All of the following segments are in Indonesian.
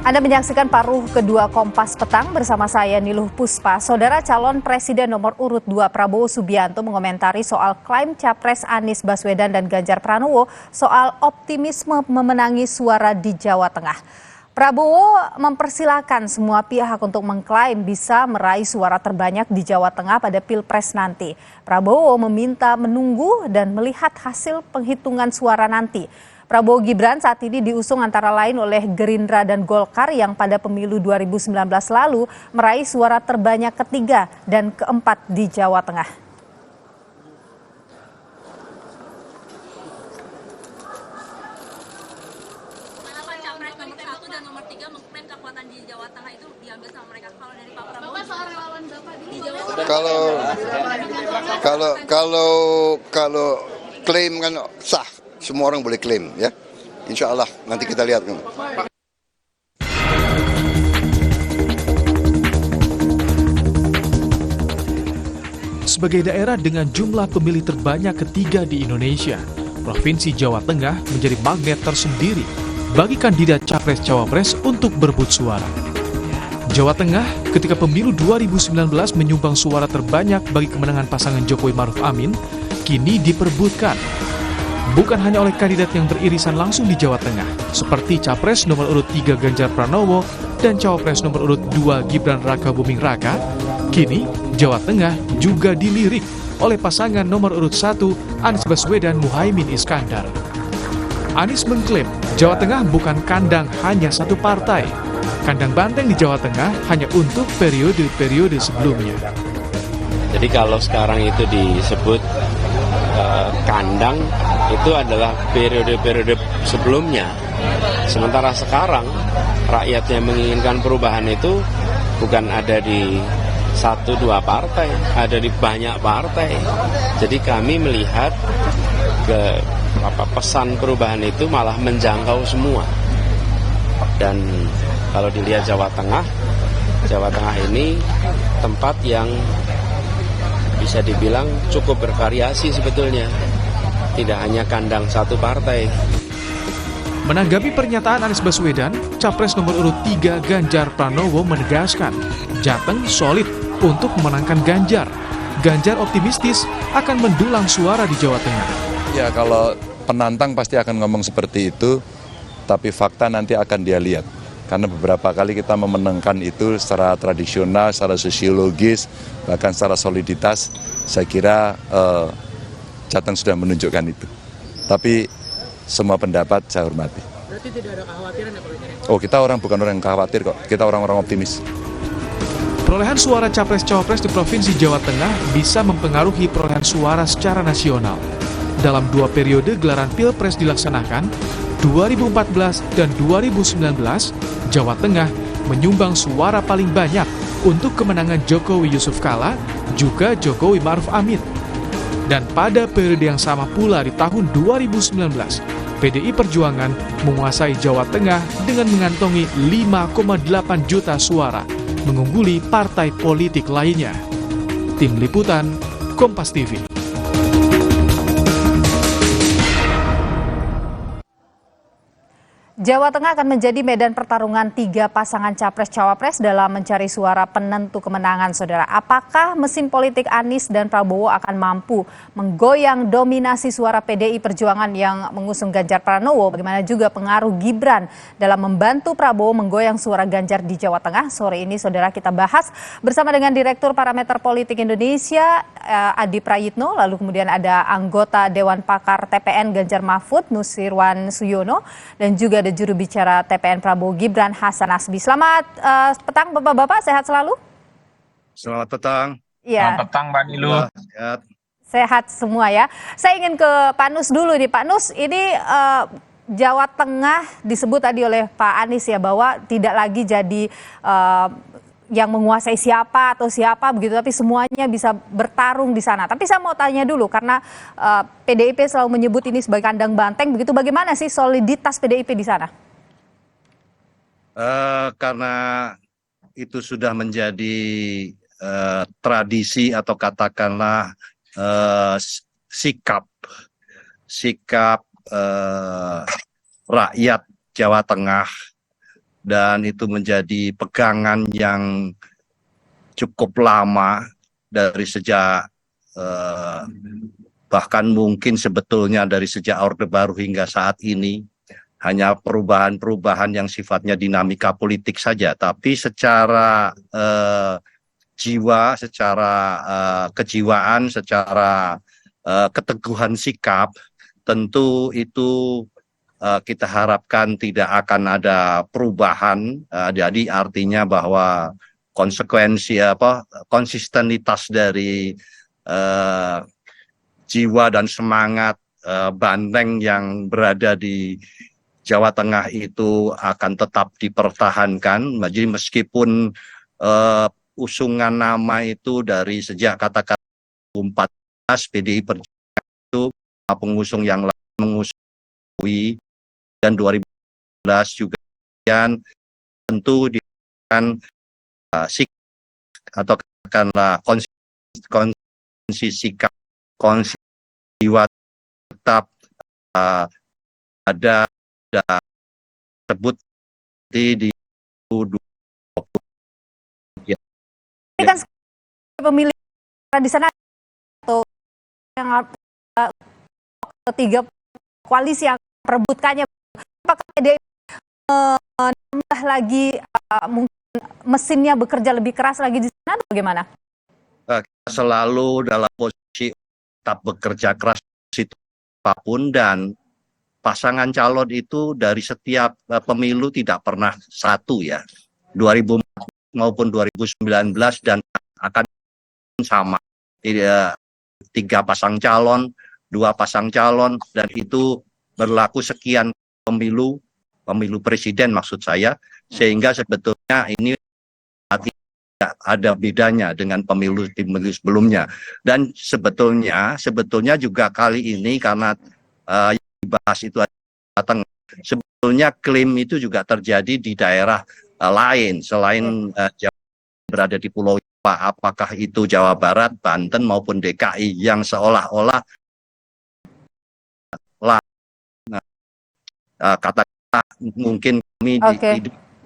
Anda menyaksikan paruh kedua Kompas Petang bersama saya Niluh Puspa. Saudara calon Presiden nomor urut 2 Prabowo Subianto mengomentari soal klaim Capres Anies Baswedan dan Ganjar Pranowo soal optimisme memenangi suara di Jawa Tengah. Prabowo mempersilahkan semua pihak untuk mengklaim bisa meraih suara terbanyak di Jawa Tengah pada Pilpres nanti. Prabowo meminta menunggu dan melihat hasil penghitungan suara nanti. Prabowo Gibran saat ini diusung antara lain oleh Gerindra dan Golkar yang pada pemilu 2019 lalu meraih suara terbanyak ketiga dan keempat di Jawa Tengah. Kenapa Capres nomor 1 dan nomor 3 mengklaim kekuatan di Jawa Tengah itu diambil sama mereka? Kalau dari Pak Prabowo soal relawan Bapak di Jawa Tengah. Kalau klaim kan sah. Semua orang boleh klaim, ya. Insya Allah nanti kita lihat. Sebagai daerah dengan jumlah pemilih terbanyak ketiga di Indonesia, Provinsi Jawa Tengah menjadi magnet tersendiri bagi kandidat Capres-Cawapres untuk berebut suara. Jawa Tengah ketika pemilu 2019 menyumbang suara terbanyak bagi kemenangan pasangan Jokowi Maruf Amin, kini diperebutkan bukan hanya oleh kandidat yang beririsan langsung di Jawa Tengah, seperti Capres nomor urut 3 Ganjar Pranowo dan Cawapres nomor urut 2 Gibran Rakabuming Raka, kini Jawa Tengah juga dilirik oleh pasangan nomor urut 1 Anies Baswedan Muhaimin Iskandar. Anies mengklaim Jawa Tengah bukan kandang hanya satu partai. Kandang banteng di Jawa Tengah hanya untuk periode-periode sebelumnya. Jadi kalau sekarang itu disebut kandang, itu adalah periode-periode sebelumnya. Sementara sekarang rakyat yang menginginkan perubahan itu bukan ada di 1-2 partai, ada di banyak partai. Jadi kami melihat pesan perubahan itu malah menjangkau semua. Dan kalau dilihat Jawa Tengah ini tempat yang bisa dibilang cukup bervariasi sebetulnya. Tidak hanya kandang satu partai. Menanggapi pernyataan Anies Baswedan, Capres nomor urut 3 Ganjar Pranowo menegaskan Jateng solid untuk memenangkan Ganjar. Ganjar optimistis akan mendulang suara di Jawa Tengah. Ya, kalau penantang pasti akan ngomong seperti itu, tapi fakta nanti akan dia lihat. Karena beberapa kali kita memenangkan itu secara tradisional, secara sosiologis, bahkan secara soliditas, saya kira Jateng sudah menunjukkan itu. Tapi semua pendapat saya hormati. Berarti tidak ada kekhawatiran ya Pak? Oh, kita bukan orang yang khawatir kok, kita orang-orang optimis. Perolehan suara Capres-Cawapres di Provinsi Jawa Tengah bisa mempengaruhi perolehan suara secara nasional. Dalam 2 periode gelaran Pilpres dilaksanakan, 2014 dan 2019, Jawa Tengah menyumbang suara paling banyak untuk kemenangan Jokowi Yusuf Kala, juga Jokowi Maruf Amin. Dan pada periode yang sama pula di tahun 2019, PDI Perjuangan menguasai Jawa Tengah dengan mengantongi 5,8 juta suara, mengungguli partai politik lainnya. Tim Liputan, Kompas TV. Jawa Tengah akan menjadi medan pertarungan 3 pasangan Capres-Cawapres dalam mencari suara penentu kemenangan, saudara. Apakah mesin politik Anies dan Prabowo akan mampu menggoyang dominasi suara PDI Perjuangan yang mengusung Ganjar Pranowo? Bagaimana juga pengaruh Gibran dalam membantu Prabowo menggoyang suara Ganjar di Jawa Tengah? Sore ini, saudara, kita bahas bersama dengan Direktur Parameter Politik Indonesia, Adi Prayitno, lalu kemudian ada anggota Dewan Pakar TPN Ganjar Mahfud, Nusirwan Suyono, dan juga ada juru bicara TPN Prabowo Gibran, Hasan Asbi. Selamat petang Bapak-Bapak, sehat selalu? Selamat petang. Ya. Selamat petang Mbak Niluh. Sehat semua ya. Saya ingin ke Pak Nus dulu nih. Pak Nus, ini Jawa Tengah disebut tadi oleh Pak Anies ya bahwa tidak lagi jadi yang menguasai siapa atau siapa begitu, tapi semuanya bisa bertarung di sana. Tapi saya mau tanya dulu karena PDIP selalu menyebut ini sebagai kandang banteng, begitu bagaimana sih soliditas PDIP di sana? Karena itu sudah menjadi tradisi atau katakanlah sikap rakyat Jawa Tengah dan itu menjadi pegangan yang cukup lama dari sejak bahkan mungkin sebetulnya dari sejak Orde Baru hingga saat ini. Hanya perubahan-perubahan yang sifatnya dinamika politik saja, tapi secara jiwa, secara kejiwaan, secara keteguhan sikap, tentu itu kita harapkan tidak akan ada perubahan. Jadi artinya bahwa konsistenitas dari jiwa dan semangat banteng yang berada di Jawa Tengah itu akan tetap dipertahankan. Jadi meskipun usungan nama itu dari sejak katakan 2014 PDI Perjuangan itu pengusung yang lain mengusung dan 2011 juga dan tentu dengan sikap atau katakanlah konsistensi sikap, konsistensi jiwa tetap ada tersebut di 2020. Ini kan pemilih di sana atau yang ketiga koalisi yang perebutkannya, apakah PDIP menambah lagi mungkin mesinnya bekerja lebih keras lagi di sana atau bagaimana? Selalu dalam posisi tetap bekerja keras situ apapun, dan pasangan calon itu dari setiap pemilu tidak pernah satu ya, 2004 maupun 2019, dan akan sama. Tiga pasang calon, dua pasang calon, dan itu berlaku sekian pemilu presiden maksud saya, sehingga sebetulnya ini tidak ada bedanya dengan pemilu sebelumnya. Dan sebetulnya juga kali ini karena dibahas itu datang, sebetulnya klaim itu juga terjadi di daerah lain selain Jawa, berada di Pulau Jawa, apakah itu Jawa Barat, Banten maupun DKI, yang seolah-olah katakanlah mungkin kami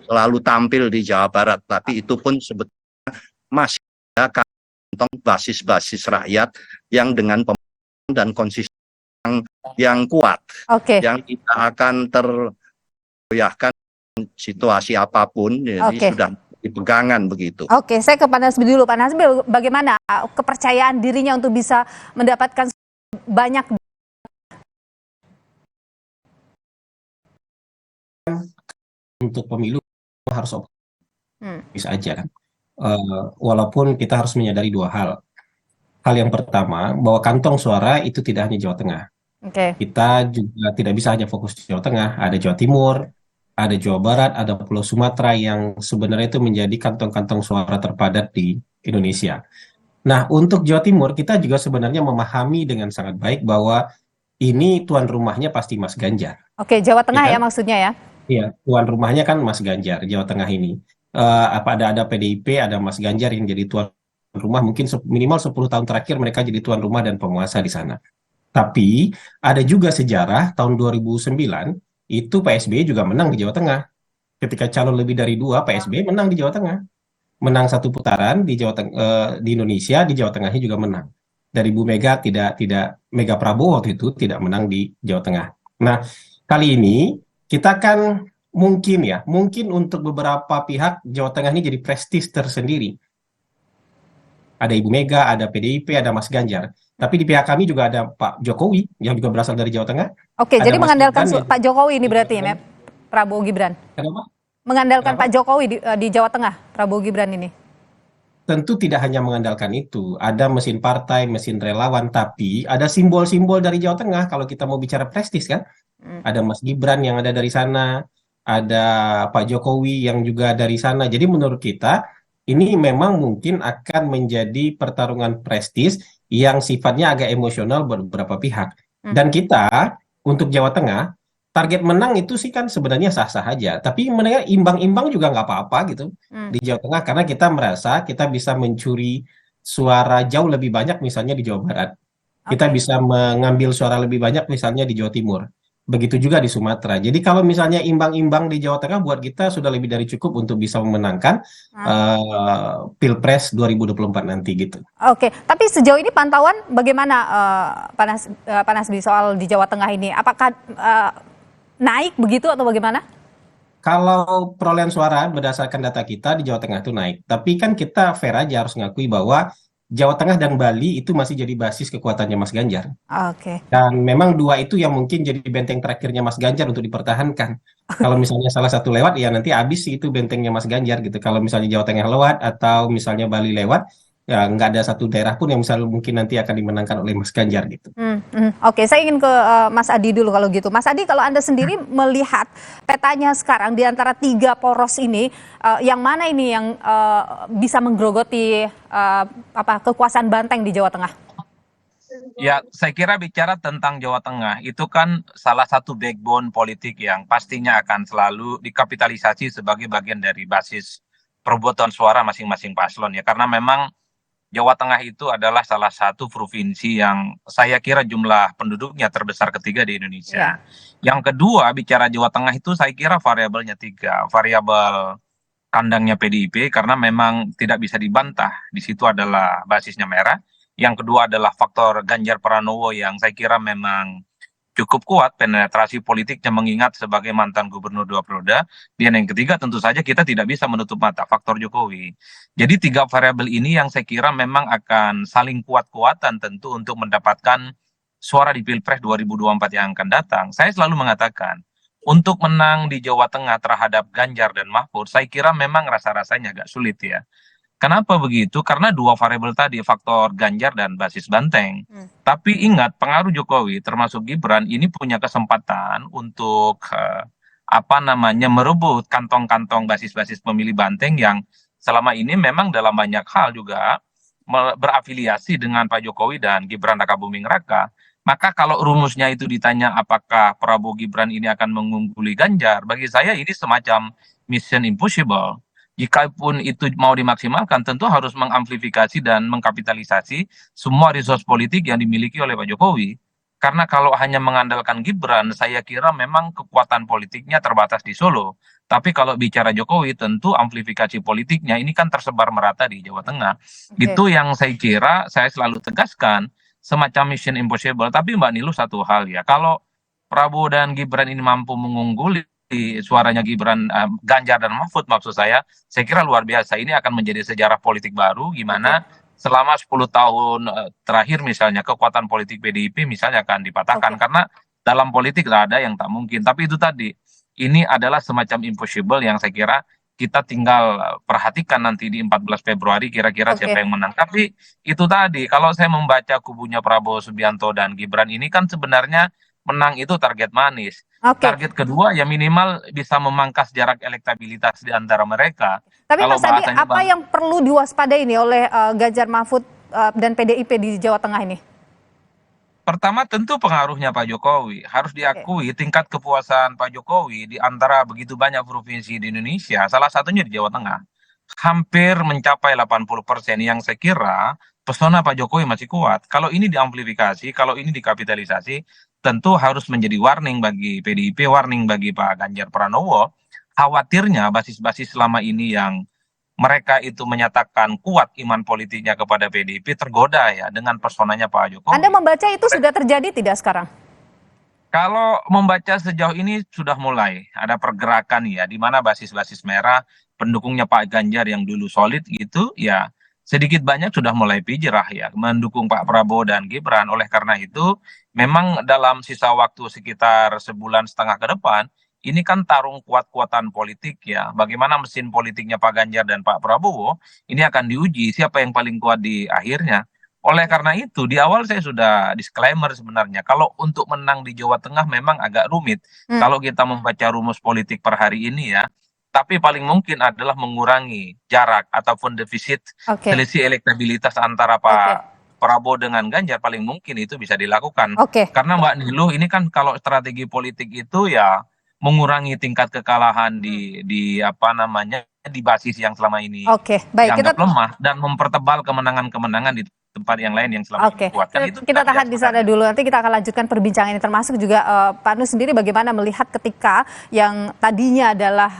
selalu tampil di Jawa Barat, tapi itu pun sebetulnya masih ada kantong basis-basis rakyat yang dengan pemerintahan dan konsisten yang kuat, yang tidak akan tergoyahkan situasi apapun, jadi sudah dipegangan begitu. Oke, saya ke Pak Nasbi dulu. Pak Nasbi, bagaimana kepercayaan dirinya untuk bisa mendapatkan banyak untuk pemilu harus optimis aja kan. Walaupun kita harus menyadari dua hal. Hal yang pertama, bahwa kantong suara itu tidak hanya Jawa Tengah. Kita juga tidak bisa hanya fokus di Jawa Tengah, ada Jawa Timur, ada Jawa Barat, ada Pulau Sumatera yang sebenarnya itu menjadi kantong-kantong suara terpadat di Indonesia. Nah, untuk Jawa Timur kita juga sebenarnya memahami dengan sangat baik bahwa ini tuan rumahnya pasti Mas Ganjar. Jawa Tengah ya maksudnya ya? Iya, tuan rumahnya kan Mas Ganjar, Jawa Tengah ini. Ada PDIP, ada Mas Ganjar yang jadi tuan rumah, mungkin minimal 10 tahun terakhir mereka jadi tuan rumah dan penguasa di sana. Tapi ada juga sejarah tahun 2009 itu Pak SBY juga menang di Jawa Tengah. Ketika calon lebih dari 2, Pak SBY menang di Jawa Tengah. Menang 1 putaran di di Indonesia, di Jawa Tengahnya juga menang. Dari Bu Mega Mega Prabowo waktu itu tidak menang di Jawa Tengah. Nah, kali ini kita kan mungkin untuk beberapa pihak Jawa Tengah ini jadi prestis tersendiri. Ada Ibu Mega, ada PDIP, ada Mas Ganjar. Tapi di pihak kami juga ada Pak Jokowi yang juga berasal dari Jawa Tengah. Jadi mengandalkan Pak Jokowi ini berarti ya, Prabowo Gibran. Kenapa? Mengandalkan Pak Jokowi di Jawa Tengah, Prabowo Gibran ini. Tentu tidak hanya mengandalkan itu. Ada mesin partai, mesin relawan, tapi ada simbol-simbol dari Jawa Tengah kalau kita mau bicara prestis kan. Ada Mas Gibran yang ada dari sana, ada Pak Jokowi yang juga dari sana. Jadi menurut kita ini memang mungkin akan menjadi pertarungan prestis yang sifatnya agak emosional beberapa pihak. Dan kita untuk Jawa Tengah, target menang itu sih kan sebenarnya sah-sah aja. Tapi mereka imbang-imbang juga nggak apa-apa gitu di Jawa Tengah, karena kita merasa kita bisa mencuri suara jauh lebih banyak misalnya di Jawa Barat. Kita bisa mengambil suara lebih banyak misalnya di Jawa Timur. Begitu juga di Sumatera. Jadi kalau misalnya imbang-imbang di Jawa Tengah buat kita sudah lebih dari cukup untuk bisa memenangkan Pilpres 2024 nanti gitu. Oke, tapi sejauh ini pantauan bagaimana Pak Nasbi soal di Jawa Tengah ini? Apakah naik begitu atau bagaimana? Kalau perolehan suara berdasarkan data kita di Jawa Tengah itu naik. Tapi kan kita fair aja harus ngakui bahwa Jawa Tengah dan Bali itu masih jadi basis kekuatannya Mas Ganjar. Oke. Dan memang dua itu yang mungkin jadi benteng terakhirnya Mas Ganjar untuk dipertahankan. Kalau misalnya salah satu lewat, ya nanti habis sih itu bentengnya Mas Ganjar gitu. Kalau misalnya Jawa Tengah lewat atau misalnya Bali lewat, ya nggak ada satu daerah pun yang misalnya mungkin nanti akan dimenangkan oleh Mas Ganjar gitu. Oke, saya ingin ke Mas Adi dulu kalau gitu. Mas Adi, kalau Anda sendiri melihat petanya sekarang di antara 3 poros ini, yang mana ini yang bisa menggerogoti kekuasaan banteng di Jawa Tengah? Ya, saya kira bicara tentang Jawa Tengah itu kan salah satu backbone politik yang pastinya akan selalu dikapitalisasi sebagai bagian dari basis perebutan suara masing-masing paslon ya. Karena memang Jawa Tengah itu adalah salah satu provinsi yang saya kira jumlah penduduknya terbesar ketiga di Indonesia. Yang kedua, bicara Jawa Tengah itu saya kira variabelnya 3. Variabel kandangnya PDIP karena memang tidak bisa dibantah. Di situ adalah basisnya merah. Yang kedua adalah faktor Ganjar Pranowo yang saya kira memang cukup kuat penetrasi politiknya mengingat sebagai mantan gubernur 2 periode. Dan yang ketiga tentu saja kita tidak bisa menutup mata faktor Jokowi. Jadi 3 variabel ini yang saya kira memang akan saling kuat-kuatan tentu untuk mendapatkan suara di Pilpres 2024 yang akan datang. Saya selalu mengatakan untuk menang di Jawa Tengah terhadap Ganjar dan Mahfud saya kira memang rasa-rasanya agak sulit ya. Kenapa begitu? Karena 2 variabel tadi, faktor Ganjar dan basis banteng. Tapi ingat, pengaruh Jokowi termasuk Gibran ini punya kesempatan untuk merebut kantong-kantong basis-basis pemilih banteng yang selama ini memang dalam banyak hal juga berafiliasi dengan Pak Jokowi dan Gibran Rakabuming Raka. Maka kalau rumusnya itu ditanya apakah Prabowo Gibran ini akan mengungguli Ganjar, bagi saya ini semacam mission impossible. Jikapun itu mau dimaksimalkan, tentu harus mengamplifikasi dan mengkapitalisasi semua resource politik yang dimiliki oleh Pak Jokowi. Karena kalau hanya mengandalkan Gibran, saya kira memang kekuatan politiknya terbatas di Solo. Tapi kalau bicara Jokowi, tentu amplifikasi politiknya ini kan tersebar merata di Jawa Tengah. Itu yang saya kira saya selalu tegaskan, semacam mission impossible. Tapi Mbak Nilu satu hal ya, kalau Prabowo dan Gibran ini mampu mengungguli suaranya Ganjar dan Mahfud maksud saya kira luar biasa. Ini akan menjadi sejarah politik baru gimana selama 10 tahun terakhir misalnya kekuatan politik PDIP misalnya akan dipatahkan karena dalam politik tidak ada yang tak mungkin. Tapi itu tadi, ini adalah semacam impossible yang saya kira kita tinggal perhatikan nanti di 14 Februari kira-kira siapa yang menang. Tapi itu tadi, kalau saya membaca kubunya Prabowo Subianto dan Gibran ini kan sebenarnya menang itu target manis. Target kedua ya minimal bisa memangkas jarak elektabilitas di antara mereka. Tapi Mas Adi, apa yang perlu diwaspadai ini oleh Ganjar Mahfud dan PDIP di Jawa Tengah ini? Pertama tentu pengaruhnya Pak Jokowi. Harus diakui tingkat kepuasan Pak Jokowi di antara begitu banyak provinsi di Indonesia, salah satunya di Jawa Tengah. Hampir mencapai 80% yang saya kira pesona Pak Jokowi masih kuat. Kalau ini diamplifikasi, kalau ini dikapitalisasi, tentu harus menjadi warning bagi PDIP, warning bagi Pak Ganjar Pranowo. Khawatirnya basis-basis selama ini yang mereka itu menyatakan kuat iman politiknya kepada PDIP tergoda ya dengan personanya Pak Jokowi. Anda membaca itu sudah terjadi tidak sekarang? Kalau membaca sejauh ini sudah mulai ada pergerakan ya, di mana basis-basis merah pendukungnya Pak Ganjar yang dulu solid gitu ya sedikit banyak sudah mulai hijrah ya mendukung Pak Prabowo dan Gibran. Oleh karena itu memang dalam sisa waktu sekitar sebulan setengah ke depan ini kan tarung kuat-kuatan politik ya. Bagaimana mesin politiknya Pak Ganjar dan Pak Prabowo ini akan diuji siapa yang paling kuat di akhirnya. Oleh karena itu di awal saya sudah disclaimer sebenarnya kalau untuk menang di Jawa Tengah memang agak rumit kalau kita membaca rumus politik per hari ini ya. Tapi paling mungkin adalah mengurangi jarak ataupun defisit selisih elektabilitas antara Pak Prabowo dengan Ganjar paling mungkin itu bisa dilakukan. Karena Mbak Niluh ini kan kalau strategi politik itu ya mengurangi tingkat kekalahan di basis yang selama ini dianggap lemah dan mempertebal kemenangan-kemenangan di tempat yang lain yang selama Oke, ini kuat. Kan itu kita tahan di sana dulu. Nanti kita akan lanjutkan perbincangan ini, termasuk juga Pak Nus sendiri bagaimana melihat ketika yang tadinya adalah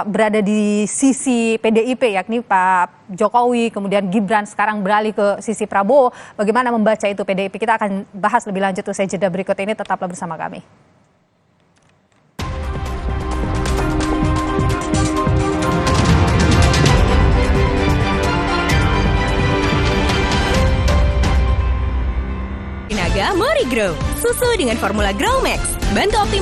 berada di sisi PDIP, yakni Pak Jokowi, kemudian Gibran sekarang beralih ke sisi Prabowo. Bagaimana membaca itu PDIP? Kita akan bahas lebih lanjut usai jeda berikut ini. Tetaplah bersama kami. Naga Mori Grow, susu dengan formula Grow Max, bantu optimal